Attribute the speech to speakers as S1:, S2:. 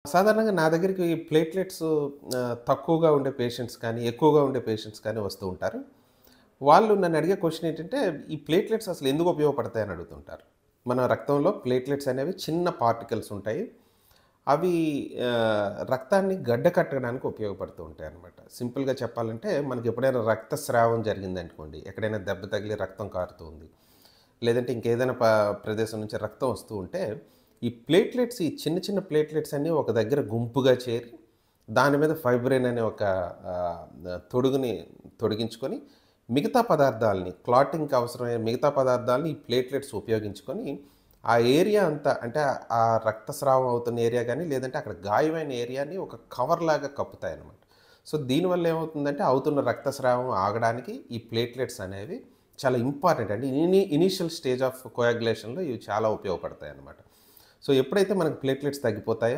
S1: సాధారణంగా నా దగ్గరికి ప్లేట్లెట్స్ తక్కువగా ఉండే పేషెంట్స్ కానీ, ఎక్కువగా ఉండే పేషెంట్స్ కానీ వస్తూ ఉంటారు. వాళ్ళు నన్ను అడిగే క్వెషన్ ఏంటంటే, ఈ ప్లేట్లెట్స్ అసలు ఎందుకు ఉపయోగపడతాయని అడుగుతుంటారు. మన రక్తంలో ప్లేట్లెట్స్ అనేవి చిన్న పార్టికల్స్ ఉంటాయి. అవి రక్తాన్ని గడ్డ కట్టడానికి ఉపయోగపడుతూ ఉంటాయన్నమాట. సింపుల్‌గా చెప్పాలంటే, మనకి ఎప్పుడైనా రక్తస్రావం జరిగిందనుకోండి, ఎక్కడైనా దెబ్బ తగిలి రక్తం కారుతుంది. లేదంటే ఇంకేదైనా ప్రదేశం నుంచి రక్తం వస్తూ ఉంటే, ఈ ప్లేట్లెట్స్ ఈ చిన్న చిన్న ప్లేట్లెట్స్ అన్నీ ఒక దగ్గర గుంపుగా చేరి, దాని మీద ఫైబ్రిన్ అనే ఒక తొడుగుని తొడిగించుకొని, మిగతా పదార్థాలని క్లాటింగ్‌కి అవసరమైన మిగతా పదార్థాలని ఈ ప్లేట్లెట్స్ ఉపయోగించుకొని, ఆ ఏరియా అంతా అంటే ఆ రక్తస్రావం అవుతున్న ఏరియా గాని, లేదంటే అక్కడ గాయమైన ఏరియాని ఒక కవర్‌లాగా కప్పుతాయన్నమాట. సో, దీనివల్ల ఏమవుతుందంటే, అవుతున్న రక్తస్రావం ఆగడానికి ఈ ప్లేట్లెట్స్ అనేవి చాలా ఇంపార్టెంట్ అండి. ఇనీషియల్ స్టేజ్ ఆఫ్ కోయాగ్యులేషన్‌లో ఇవి చాలా ఉపయోగపడతాయన్నమాట. సో, ఎప్పుడైతే మనకు ప్లేట్లెట్స్ తగ్గిపోతాయో